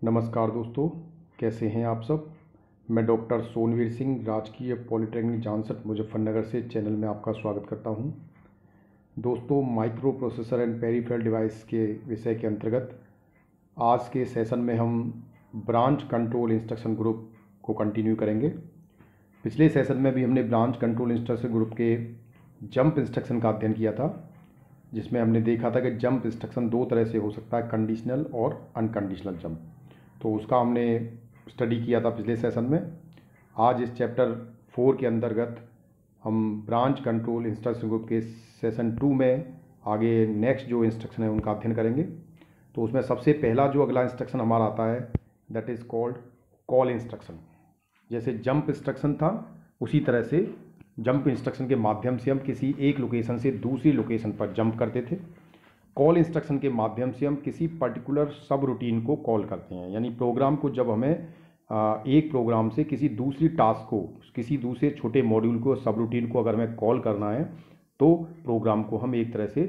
नमस्कार दोस्तों, कैसे हैं आप सब। मैं डॉक्टर सोनवीर सिंह, राजकीय पॉलिटेक्निक जानसठ मुजफ्फरनगर से चैनल में आपका स्वागत करता हूं। दोस्तों, micro processor and peripheral device के विषय के अंतर्गत आज के सेशन में हम ब्रांच कंट्रोल इंस्ट्रक्शन ग्रुप को कंटिन्यू करेंगे। पिछले सेशन में भी हमने ब्रांच कंट्रोल इंस्ट्रक्शन ग्रुप के जंप इंस्ट्रक्शन का अध्ययन किया था, जिसमें हमने देखा था कि जंप इंस्ट्रक्शन दो तरह से हो सकता है, कंडीशनल और अनकंडीशनल जंप। तो उसका हमने स्टडी किया था पिछले सेशन में। आज इस चैप्टर 4 के अंतर्गत हम ब्रांच कंट्रोल इंस्ट्रक्शन ग्रुप के सेशन 2 में आगे नेक्स्ट जो इंस्ट्रक्शन है उनका अध्ययन करेंगे। तो उसमें सबसे पहला जो अगला इंस्ट्रक्शन हमारा आता है, that is called call instruction. जैसे जंप इंस्ट्रक्शन था, उसी तरह से जंप इंस्ट्रक्शन के माध्यम से हम किसी एक लोकेशन से दूसरी लोकेशन पर जंप करते थे। कॉल इंस्ट्रक्शन के माध्यम से हम किसी पर्टिकुलर सब रूटीन को कॉल करते हैं, यानी प्रोग्राम को जब हमें एक प्रोग्राम से किसी दूसरी टास्क को, किसी दूसरे छोटे मॉड्यूल को, सब रूटीन को अगर हमें कॉल करना है तो प्रोग्राम को हम एक तरह से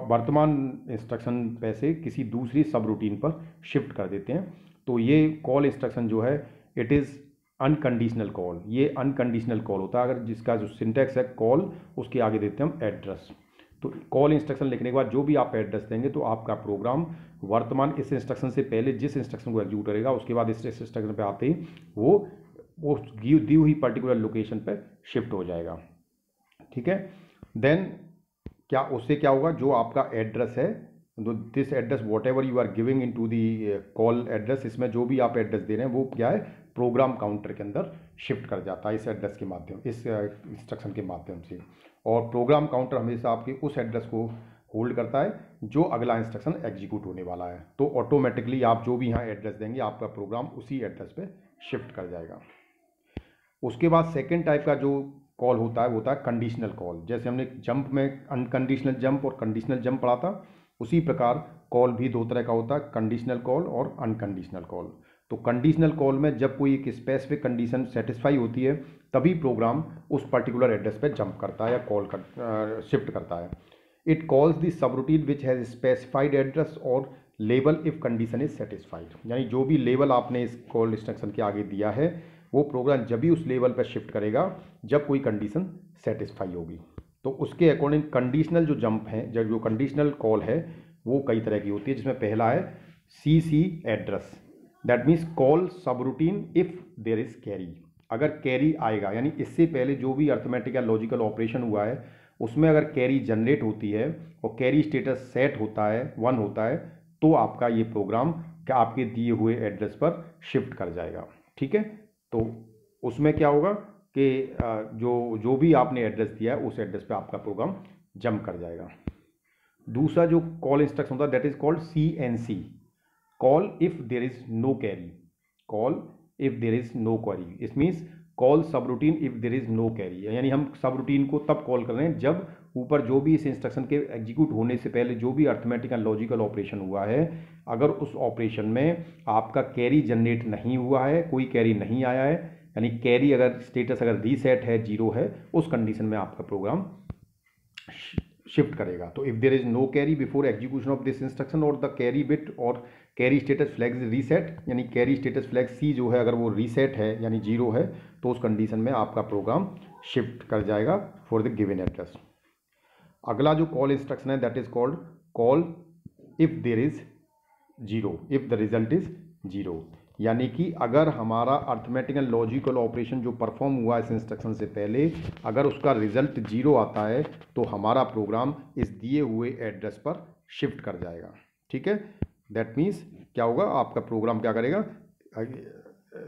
वर्तमान इंस्ट्रक्शन पे से किसी दूसरी सब रूटीन पर शिफ्ट कर देते हैं। तो ये कॉल इंस्ट्रक्शन जो है, इट इज़ अनकंडीशनल कॉल। ये अनकंडीशनल कॉल होता है अगर जिसका जो सिंटैक्स है कॉल, उसके आगे देते हैं हम एड्रेस। तो कॉल इंस्ट्रक्शन लिखने के बाद जो भी आप एड्रेस देंगे तो आपका प्रोग्राम वर्तमान इस इंस्ट्रक्शन से पहले जिस इंस्ट्रक्शन को एग्जीक्यूट करेगा, उसके बाद इस इंस्ट्रक्शन पे आते ही वो दी हुई पर्टिकुलर लोकेशन पे शिफ्ट हो जाएगा। ठीक है। देन क्या उससे क्या होगा, जो आपका एड्रेस है, this address whatever you are giving into the call address, इसमें जो भी आप एड्रेस दे रहे हैं वो क्या है, प्रोग्राम काउंटर के अंदर शिफ्ट कर जाता है इस एड्रेस के माध्यम, इस इंस्ट्रक्शन के माध्यम से। और प्रोग्राम काउंटर हमेशा आपके उस एड्रेस को होल्ड करता है जो अगला इंस्ट्रक्शन एग्जीक्यूट होने वाला है। तो ऑटोमेटिकली आप जो भी यहाँ एड्रेस देंगे, आपका प्रोग्राम उसी एड्रेस पे शिफ्ट कर जाएगा। उसके बाद सेकेंड टाइप का जो कॉल होता है वो होता है कंडीशनल कॉल। जैसे हमने जंप में अनकंडीशनल जंप और कंडीशनल जंप पढ़ा था, उसी प्रकार कॉल भी दो तरह का होता है, कंडीशनल कॉल और अनकंडीशनल कॉल। तो कंडीशनल कॉल में जब कोई एक स्पेसिफिक कंडीशन सेटिस्फाई होती है तभी प्रोग्राम उस पर्टिकुलर एड्रेस पे जंप करता है या कॉल कर शिफ्ट करता है। It calls the subroutine which has specified address और label if condition is satisfied. यानी जो भी लेवल आपने इस कॉल इंस्ट्रक्शन के आगे दिया है, वो प्रोग्राम जब भी उस लेवल पर शिफ्ट करेगा जब कोई कंडीशन सेटिस्फाई होगी। तो उसके अकॉर्डिंग कंडीशनल जो जंप है, जो कंडीशनल कॉल है, वो कई तरह की होती है, जिसमें पहला है CC address. That means call subroutine if there is carry. अगर कैरी आएगा, यानी इससे पहले जो भी अर्थमेटिक या लॉजिकल ऑपरेशन हुआ है उसमें अगर कैरी जनरेट होती है और कैरी स्टेटस सेट होता है 1 होता है, तो आपका ये प्रोग्राम क्या आपके दिए हुए एड्रेस पर शिफ्ट कर जाएगा। ठीक है। तो उसमें क्या होगा कि जो भी आपने एड्रेस दिया है उस एड्रेस पे आपका प्रोग्राम जंप कर जाएगा। दूसरा जो कॉल इंस्ट्रक्शन होता है, that is called CNC, call if there is no carry. Call if there is no query, it means call subroutine if there is no carry. यानी हम सब रूटीन को तब कॉल कर रहे हैं जब ऊपर जो भी इस इंस्ट्रक्शन के एग्जीक्यूट होने से पहले जो भी अर्थमेटिक एंड लॉजिकल ऑपरेशन हुआ है, अगर उस ऑपरेशन में आपका कैरी जनरेट नहीं हुआ है, कोई कैरी नहीं आया है, यानी कैरी अगर स्टेटस अगर रीसेट है, 0 है, उस कंडीशन में आपका प्रोग्राम शिफ्ट करेगा। तो if there is no carry before execution of this instruction और द कैरी बिट और कैरी स्टेटस फ्लैग रीसेट, यानी कैरी स्टेटस फ्लैग C जो है अगर वो रीसेट है यानी 0 है, तो उस कंडीशन में आपका प्रोग्राम शिफ्ट कर जाएगा फॉर द गिवन एड्रेस। अगला जो कॉल इंस्ट्रक्शन है, that is called call if there is 0 if the result is 0। यानी कि अगर हमारा अर्थमेटिक एंड लॉजिकल ऑपरेशन जो परफॉर्म हुआ इस इंस्ट्रक्शन से पहले, अगर उसका रिजल्ट 0 आता है तो हमारा प्रोग्राम इस दिए हुए एड्रेस पर शिफ्ट कर जाएगा। ठीक है। दैट मीन्स क्या होगा, आपका प्रोग्राम क्या करेगा,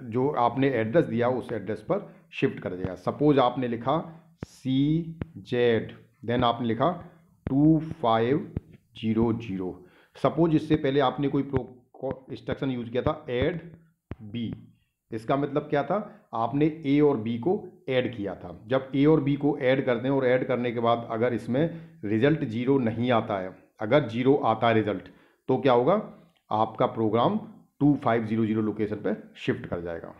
जो आपने एड्रेस दिया उस एड्रेस पर शिफ्ट कर देगा। सपोज आपने लिखा CZ, देन आपने लिखा 2500। सपोज इससे पहले आपने कोई इंस्ट्रक्शन यूज किया था ऐड B। इसका मतलब क्या था, आपने A और B को ऐड किया था। जब A और B को ऐड कर दें और ऐड करने के बाद अगर इसमें रिजल्ट 0 नहीं आता है, अगर 0 आता है रिजल्ट, तो क्या होगा, आपका प्रोग्राम 2500 लोकेशन पे शिफ्ट कर जाएगा।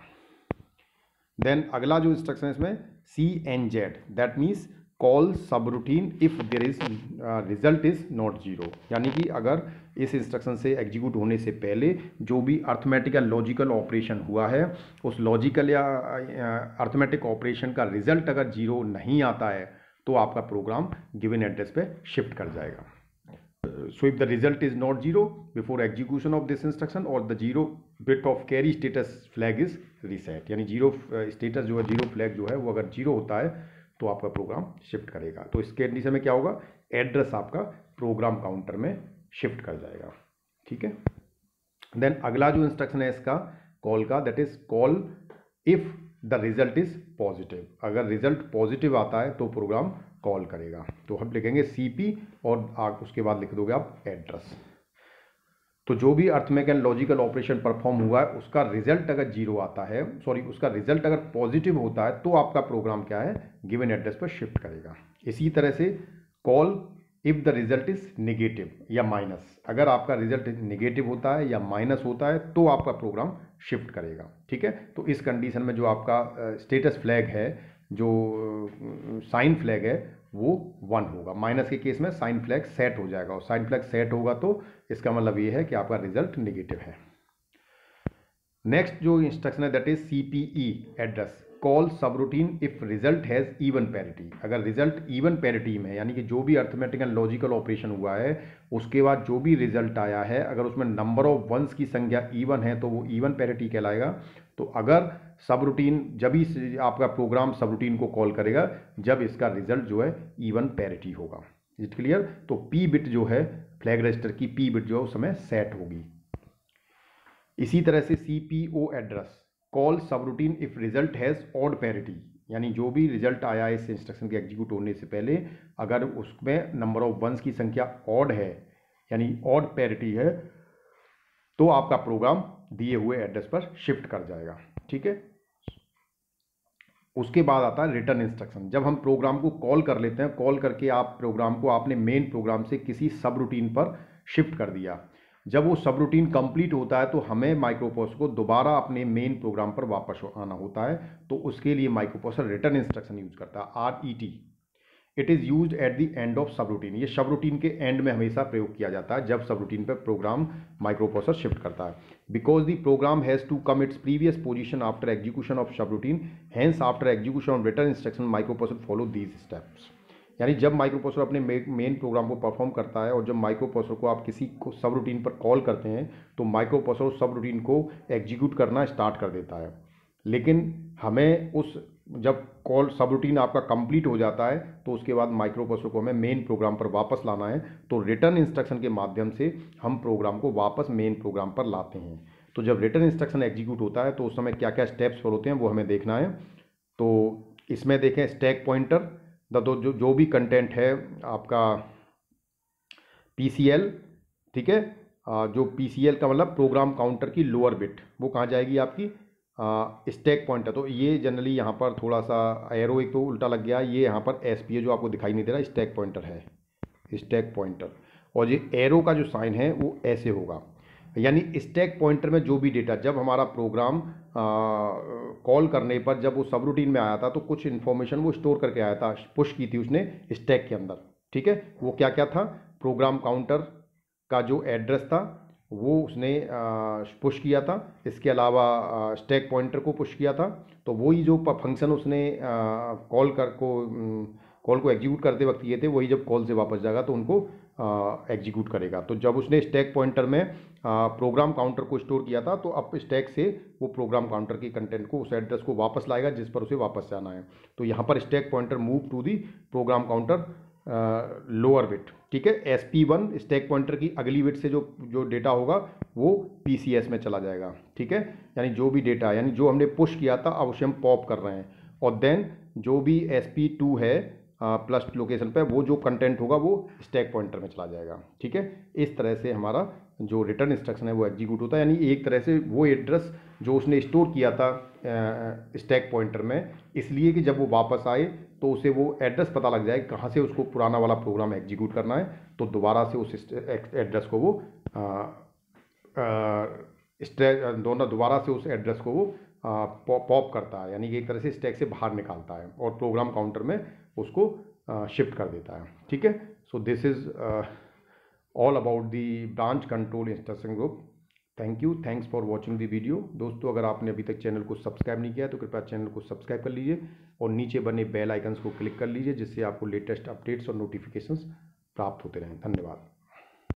देन अगला जो इंस्ट्रक्शन है इसमें CNZ, that means call subroutine if there is result is not 0। यानी कि अगर इस इंस्ट्रक्शन से एग्जीक्यूट होने से पहले जो भी अर्थमेटिक या लॉजिकल ऑपरेशन हुआ है, उस लॉजिकल या अर्थमेटिक ऑपरेशन का रिजल्ट अगर 0 नहीं आता है तो आपका प्रोग्राम गिवन एड्रेस पे शिफ्ट कर जाएगा। So if the result is not 0 before execution of this instruction or the 0 bit of carry status flag is reset, यानी 0 status जो है 0 flag जो है वो अगर 0 होता है तो आपका प्रोग्राम शिफ्ट करेगा। तो इस कंडीशन में क्या होगा, एड्रेस आपका प्रोग्राम काउंटर में शिफ्ट कर जाएगा। ठीक है, देन अगला जो इंस्ट्रक्शन है इसका कॉल का, that is call if the result is positive. अगर रिजल्ट पॉजिटिव आता है तो प्रोग्राम कॉल करेगा। तो हम लिखेंगे सीपी और उसके बाद लिख दोगे आप एड्रेस। तो जो भी arithmetic and logical operation perform हुआ है उसका रिजल्ट अगर 0 आता है, उसका रिजल्ट अगर पॉजिटिव होता है तो आपका प्रोग्राम क्या है, गिवन एड्रेस पर शिफ्ट करेगा। इसी तरह से call if the result is negative या माइनस, अगर आपका रिजल्ट नेगेटिव होता है या माइनस होता है तो आपका प्रोग्राम शिफ्ट करेगा। ठीक है, तो इस कंडीशन में जो आपका स्टेटस फ्लैग है, जो साइन फ्लैग है वो 1 होगा। माइनस के केस में साइन फ्लैग सेट हो जाएगा, और साइन फ्लैग सेट होगा तो इसका मतलब ये है कि आपका रिजल्ट नेगेटिव है। नेक्स्ट जो इंस्ट्रक्शन है that is CPE address, call subroutine if result has even parity. अगर रिजल्ट इवन पैरिटी में, यानी कि जो भी अर्थमेटिक एंड लॉजिकल ऑपरेशन हुआ है उसके बाद जो भी रिजल्ट आया है अगर उसमें नंबर ऑफ वंस की संख्या इवन है तो वो इवन पैरिटी कहलाएगा। तो अगर सब रूटीन, जब ही आपका प्रोग्राम सब रूटीन को कॉल करेगा जब इसका रिजल्ट जो है इवन पैरिटी होगा। Is clear? तो पी बिट जो है फ्लैग रजिस्टर की पी बिट जो है उस समय सेट होगी। इसी तरह से CPO address, call subroutine if result has odd parity, यानी जो भी रिजल्ट आया है इस इंस्ट्रक्शन के एग्जीक्यूट होने से पहले अगर उसमें नंबर ऑफ वंस की संख्या ऑड है यानी ऑड पैरिटी है तो आपका प्रोग्राम दिए हुए एड्रेस पर शिफ्ट कर जाएगा। ठीक है, उसके बाद आता है रिटर्न इंस्ट्रक्शन। जब हम प्रोग्राम को कॉल कर लेते हैं, कॉल करके आप प्रोग्राम को आपने मेन प्रोग्राम से किसी सब रूटीन पर शिफ्ट कर दिया, जब वो सब रूटीन कंप्लीट होता है तो हमें माइक्रोप्रोसेसर को दोबारा अपने मेन प्रोग्राम पर वापस आना होता है। तो उसके लिए माइक्रोप्रोसेसर रिटर्न इंस्ट्रक्शन यूज करता है, RET। It is use at the end of सब रूटीन। ये सब रूटीन के एंड में हमेशा प्रयोग किया जाता है जब सब रूटीन पर प्रोग्राम माइक्रोप्रोसेसर शिफ्ट करता है। Because the program has to come its previous position after execution of subroutine, hence after execution of return instruction microprocessor follow these steps. यानी जब माइक्रोप्रोसेसर अपने मेन प्रोग्राम को perform करता है और जब माइक्रोप्रोसेसर को आप किसी को सब रूटीन पर कॉल करते हैं तो माइक्रोप्रोसेसर सब रूटीन को एग्जीक्यूट करना स्टार्ट कर देता है। लेकिन हमें उस जब कॉल सब रूटीन आपका कंप्लीट हो जाता है तो उसके बाद माइक्रोप्रोसेसर को हमें मेन प्रोग्राम पर वापस लाना है। तो रिटर्न इंस्ट्रक्शन के माध्यम से हम प्रोग्राम को वापस मेन प्रोग्राम पर लाते हैं। तो जब रिटर्न इंस्ट्रक्शन एग्जीक्यूट होता है तो उस समय क्या क्या स्टेप्स फॉलो होते हैं वो हमें देखना है। तो इसमें देखें स्टैक पॉइंटर, जो भी कंटेंट है आपका PCL, ठीक है, जो PCL का मतलब प्रोग्राम काउंटर की लोअर बिट वो कहाँ जाएगी आपकी स्टैक पॉइंटर। तो ये जनरली यहाँ पर थोड़ा सा एरो एक तो उल्टा लग गया, ये यहाँ पर SP है जो आपको दिखाई नहीं दे रहा, स्टैक पॉइंटर है, स्टैक पॉइंटर। और ये एरो का जो साइन है वो ऐसे होगा, यानी स्टैक पॉइंटर में जो भी डेटा जब हमारा प्रोग्राम कॉल करने पर जब वो सब रूटीन में आया था तो कुछ इन्फॉर्मेशन वो स्टोर करके आया था, पुश की थी उसने स्टैक के अंदर। ठीक है, वो क्या क्या था, प्रोग्राम काउंटर का जो एड्रेस था वो उसने पुश किया था, इसके अलावा स्टैक पॉइंटर को पुश किया था। तो वही जो फंक्शन उसने कॉल को एग्जीक्यूट करते वक्त किए थे वही जब कॉल से वापस जाएगा तो उनको एग्जीक्यूट करेगा। तो जब उसने स्टैक पॉइंटर में प्रोग्राम काउंटर को स्टोर किया था तो अब स्टैक से वो प्रोग्राम काउंटर के कंटेंट को उस एड्रेस को वापस लाएगा जिस पर उसे वापस जाना है। तो यहाँ पर stack pointer move to the program counter lower bit. ठीक है, SP1 स्टैक पॉइंटर की अगली बिट से जो डेटा होगा वो PCS में चला जाएगा। ठीक है, यानी जो भी डेटा यानी जो हमने पुश किया था अब उसे हम पॉप कर रहे हैं, और देन जो भी SP2 है प्लस लोकेशन पे वो जो कंटेंट होगा वो स्टैक पॉइंटर में चला जाएगा। ठीक है, इस तरह से हमारा जो रिटर्न इंस्ट्रक्शन है वो एग्जीक्यूट होता है, यानी एक तरह से वो एड्रेस जो उसने स्टोर किया था स्टैक पॉइंटर में, इसलिए कि जब वो वापस आए तो उसे वो एड्रेस पता लग जाए कहाँ से उसको पुराना वाला प्रोग्राम एग्जीक्यूट करना है, तो दोबारा से उस एड्रेस को वो दोबारा से उस एड्रेस को वो पॉप करता है, यानी कि एक तरह से स्टैक से बाहर निकालता है और प्रोग्राम काउंटर में उसको शिफ्ट कर देता है। ठीक है, so this is all about the branch control instruction group. Thank you, thanks for watching the video. दोस्तों, अगर आपने अभी तक चैनल को सब्सक्राइब नहीं किया तो कृपया चैनल को सब्सक्राइब कर लीजिए और नीचे बने बेल आइकन्स को क्लिक कर लीजिए, जिससे आपको लेटेस्ट अपडेट्स और नोटिफिकेशंस प्राप्त होते रहें। धन्यवाद।